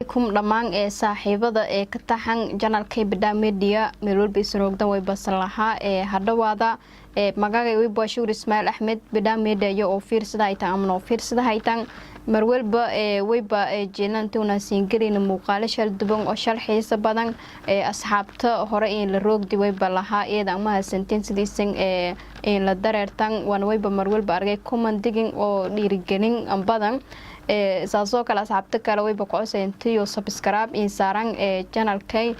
kum dhamaan ee saaxiibada ee ka taxan janalka Bidhaan media meelwal bisroogdan way basalaha ee hadhawaada ee magacay way Bashuur Ismail Ahmed Bidhaan media oo fiirsada ay taan amno fiirsada ay taan marwalba ee wayba ee jeenantuna siingalina muuqaal shal duban oo shal xiisa badan ee asxaabta hore in la roogdi way balaha eeda ama sentensidiisan ee la dareertan wan wayba marwalba argay comment digin oo dhiirigelin badan saasoo kala asxaabta kale way boqoseentiyo subscribe in saaran channelkay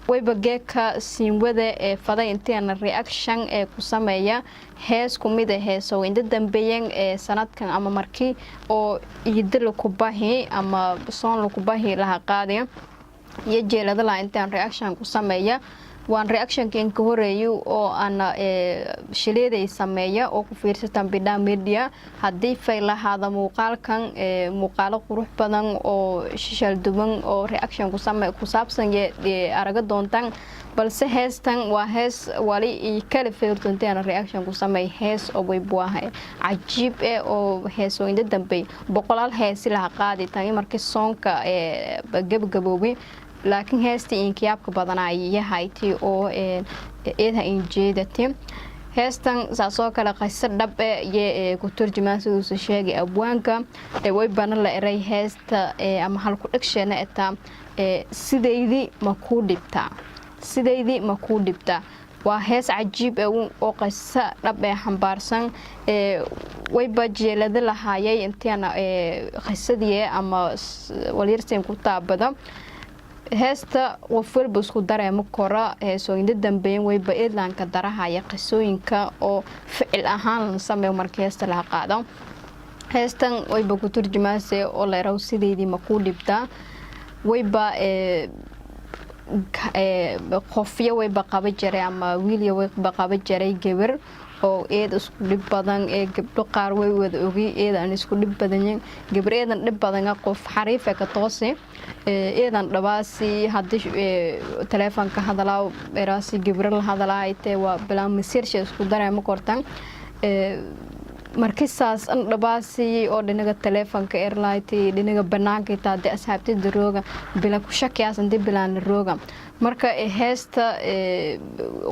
wayba geeka siinwada faday intaan reaction ku sameeya hees kumid heeso inta dambeeyeen sanadkan ama markii oo idil ku baahi ama soon ku baahi laha qaadiyo iyo jeelada la intaan reaction ku sameeya waan reaction keen ka horeeyo oo ana shileeday sameeya oo ku fiirsataan Bidhaan media hadii faylahaada muuqaalkan muuqaalo qurux badan oo shishal duban oo reaction ku saabsan araga doontaan balse heestan waa hees wali kala fiirsantaan reaction ku sameey hees oo way buahay ajiib oo heeso inta dambe boqolaal hees la qaadi tan markii soonka gabagaboway laakiin heestii in kiyaabka badan ay yahay oo eedaha in jeedati heestan saasoo kale qisad dhab ee ku turjumaan sidoo sheegay abwaanka way bana la eray heesta ama hal ku dhagsheena eta Sideydi Makuu Dhibtaa waa hees cajiib oo qisa dhab xambaarsan wayba jeelada lahaayay intaan qisadii ama walirteen ku taabada heesta wafalba isku dareemo kora heesooyinka dambeeyay wayba eedlanka darahaya qisooyinka oo ficil ahaan la sameeyo markii heesta la qaado heestan wayba ku turjumaasay oo la raw Sideydi Makuu Dhibtaa wayba qofiyo wayba qaba jiray ama wiil wayba qaba jiray gabar oo eed isku dhib badan gabdho qaar way wada ogi eedan isku dhib badan gabar eedan dhib badan qof xariif ka toosay eedan dhabaasi hadii telefoonka hadalaa eraasi gabar la hadalaa ay waa bilaan message isku dareemo kortan markiisaas an dhabaasi oo dhinaga telefoonka airlight dhinaga banaanka taade asxaabta darooga bila ku shakiyaasan bilaan rooga marka heesta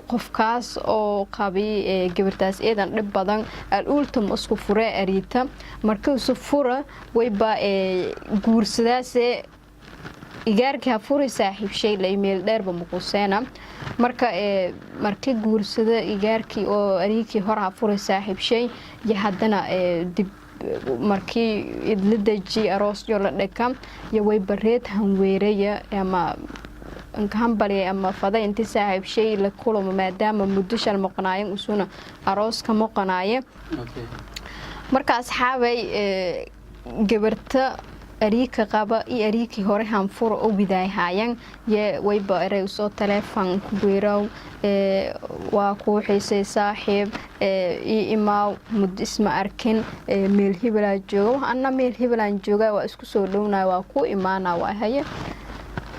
qofkaas oo qabi gabartaas eedan dhib badan ultim isku fure arita marka soo fura wayba guursadaas igaarka furi saaxiib shay la email dheerba muquuseena marka markii guursada igaarkii oo ariikii hor furi saaxiib shay ya hadana dib markii idlidaji aroos yo la dhaka ya way bareed hanweeraya ama hambali ama faday inta saaxiib shay la kulmo maadaama muddo shal maqnaayin usuna aroos ka maqnaaye marka asxaabay gabarta ariika qaba iyo ariikii hore hanfur oo bidaayahayan wayba eray soo telefoon ku weeraw waa ku xiisay saaxiib imaaw muddo isma arkin meel hibla joogo anna meel hiblaan jooga waa isku soo dhownaa waa ku imaana waa haye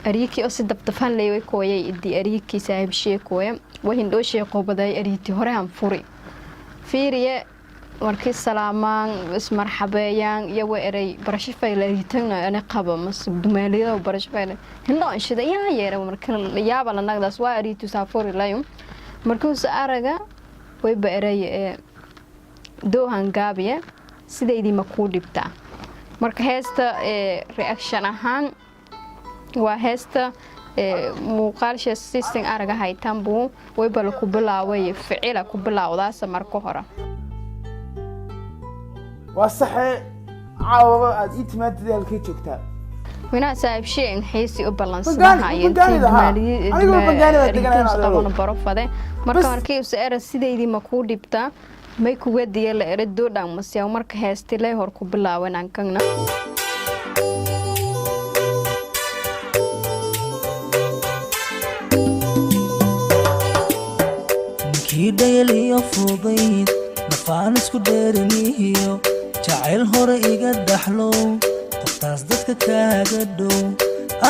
ariikii oo si dabtafan leeyay kooyay idii ariikii saaxiib sheekoy wahin doo sheeqo baday ariikii hore hanfuri fiiriye markii salaamaan ismarxabeeyaan iyo weeray barasho faylaytan ana qaba mas dumaaliyo barasho faylay hinda shida yeeray markii la yaaba la nagdaas waa ariitu saafuri laayum markuu araga way beeray doohan gaabiye Sideydi Makuu Dhibtaa marka heesta reaction ahaan waa heesta muuqaalsha system araga haytan buu wayba ku bilaaway ficil ku bilaawdaas marka hore وصحي عاوة إتمات ذلك جوكتا ونا سايب شيء حيسي أبلانس نهاية دمالي طبعاً برفضة ده مركا مركي وسأرى Sideydi Makuu Dhibtaa ما يكون ودي يلا إردو دام مسيا ومركا هستي لا يهركو بالله ونانكنا كيدا يلي يفوضيد نفانس كديرنيهيو jacayl hore iga dhaxlo qoftaas dadka kaaga dhow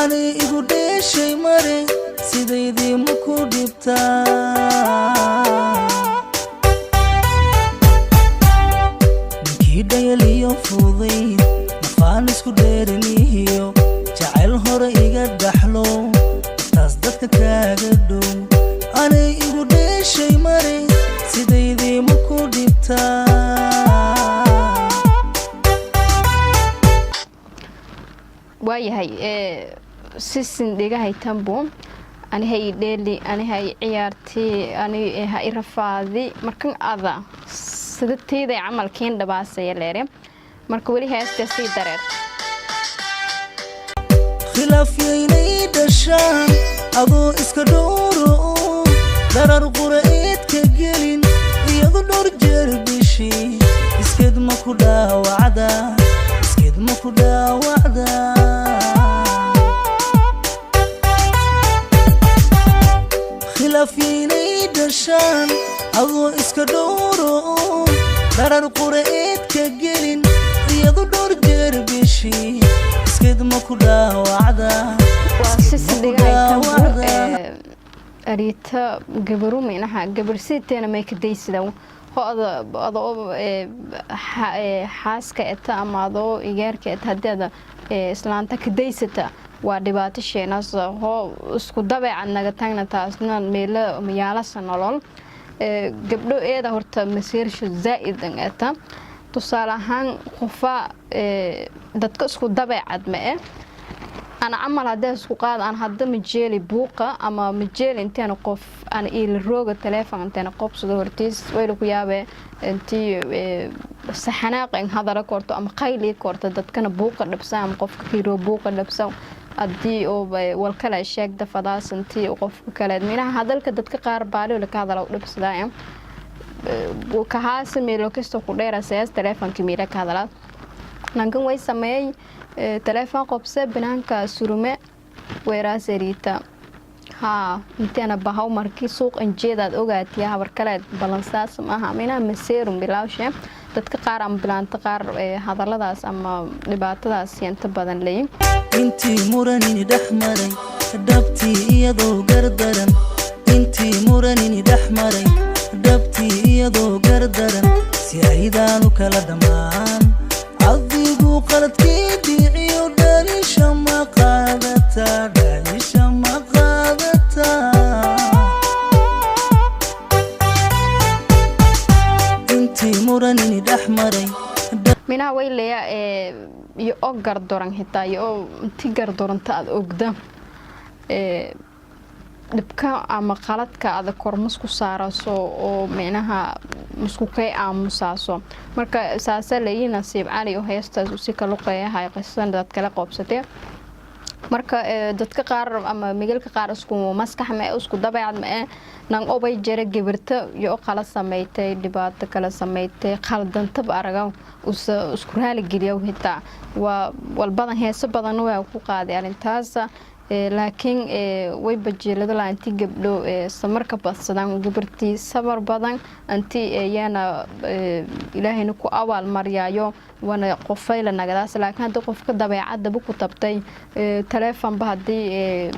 ani igu dheeshay mare Sideydi Makuu Dhibtaa kii dhayaliyo fudayd nafaan isku dheeraniyo hore iga dhaxlo taas dadka kaaga dhow anay igu dheeshay mare sidaydii Makuu dhibtaa waayahay sisin dhigahay tambo ani hay dheeli ani hay ciyaartii ani hay rafaadi markan ada sidteeda camalkeen dhabaasay leere marka wali heesta si dareer khilaafyay dhashaan adoo iska dhowro darar qurayd ka gelin iyadu dhor jeer bishi iskeed ma ku dhaawacda khilaafyay dhashaan adoo iska dhowro darar qurayd ka gelin iyadu dhor jeer bishi iskeed ma ku dhaawacda waa sideyda arita gabaru meelaha gabarsiiteena may ka daysida adoo xaaska eta ama adoo igeerka eta haddii islaanta ka daysata waa dhibaato sheenaas oo isku dabeecad naga tagna taasna meelo miyaalasa nolol gabdho eeda horta masiirsho zaa'idan eta tusaale ahaan qofa dadka isku dabeecad ma أنا عمل هذا سوق أنا هذا مجالي بوقة أما مجالي أنت أنا قف أنا الروج التلفون أنت أنا قف صدورتيس ويلك يابه أنت سحناق إن هذا ركورت أما قيلي كورت ده كان بوقة لبسه أم قف كيرو بوقة لبسه أدي أو والكلا الشيك ده فداس أنت وقف كلا منها هذا الكده كقارب بالي ولا كهذا لو لبس دايم وكهاس ميلوكستو كليرا سياس تلفون كميرة كهذا نانكن وين سمي تلفون قبسة بنانك سرمة وراسريتا ها انت انا بهاو markii suuq injeedad ogaatay habar kale balansaas ma aha mina maseerum bilaawshay dadka qaar am bilaanta qaar hadaladaas ama dhibaatadaas inta badan leeyin intii muranini dhaxmaray dhabtii iyadoo gardaran intii muranini dhaxmaray dhabtii iyadoo gardaran si aydaanu kala dhamaan adigu qaladkii diiciyo dhalisha ma qaadataa intii muranini dhaxmaray mina weyleya iyo gardoran hitaa iyo inti gardoranta aad ogda dhibka ama qaladka aad kormus ku saaraso oo micnaha isku kay aamusaaso marka saasa leeyina nasiib cali oo heestaas si kala qeeyahay qisan dad kala qoobsatay marka dadka qaar ama migalka qaar isku maskax ma isku dabeecad ma nan obay jira gibirta iyo qala sameeytay dhibaato kala sameeytay khaldanta araga isku raali geliyo hitaa wal badan heesa badan waa ku qaaday arintaas laakiin way bajeelada la intii gabdho samarka badsadaan gibirtii sabar badan intii yana ilaahayna ku awaal mariyaayo wana qofayla nagadaas laakiin hadda qofka dabeecada ku tabtay telefoon ba hadii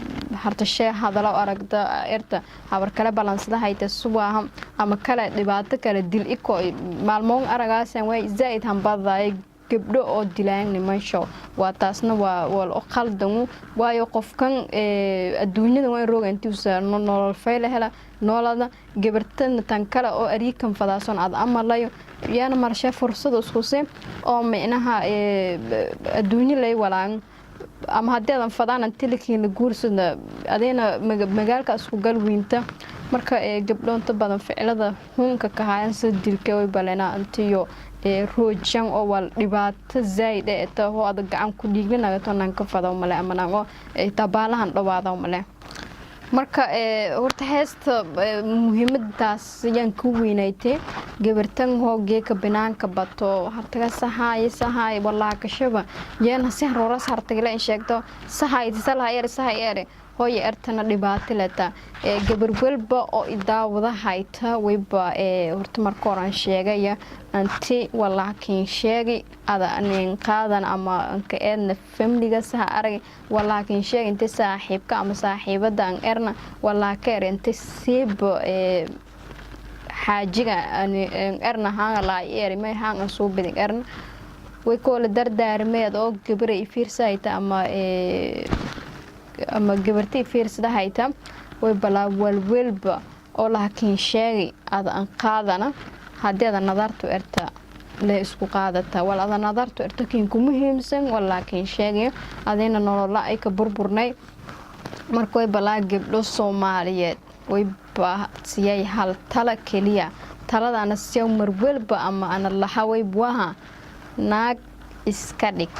harta shay hadalo aragda erta habar kale balansada hayta subaha ama kale dhibaato kale dil iko maalmoon aragaasan way zaid hanbaday gabdho oo dilaan nimansho waa taasna waa wal qaldan waayo qofkan adduunyada way roogantiisa nolol fayl hela noloda gabartan tan kale oo ariikan fadaasan aad amalayo yana marsha fursad isku sii oo micnaha adduunyo lay walaan ama haddii fadaan tilkiin guursada adeena magaalka isku galweynta marka gabdhoonta badan ficilada hunka ka hayan sidilka way balena antiyo roojan oo wal dhibaato zaid ee taho aad gacan ku dhiignaa toonaan ka fado male amanago tabaalahan dhawaado male marka horta heesta muhiimadaas ayaan ku weynaaytay gabartan hoogee ka banaanka bato hartaga sahay wallahi ka shaba yaan si roras hartaga la sheegto sahay hooyo ertana dhibaato leta gabar walba oo idaawada hayta wayba horta marka oran sheegaya anti walaakin sheegi ada anin qaadan ama anka eedna family-ga saha arag walaakin sheeg inta saaxiibka ama saaxiibada aan erna walaakin inta siib xaajiga erna haan la yeerimay haan soo bidin erna way koola dardaarmeed oo gabar ay fiirsayta ama ama gabartii fiirsada hayta way balaa walwalba oo laakiin sheegay aan qaadana haddii aad nadartu erta la isku qaadata wal aad nadartu erta kiin ku muhiimsan walaakiin sheegay adina nolol ay ka burburnay markay balaa gabdho Soomaaliyeed way baasiyay hal tala kaliya taladana si mar walba ama ana la haway buaha naag iska dhig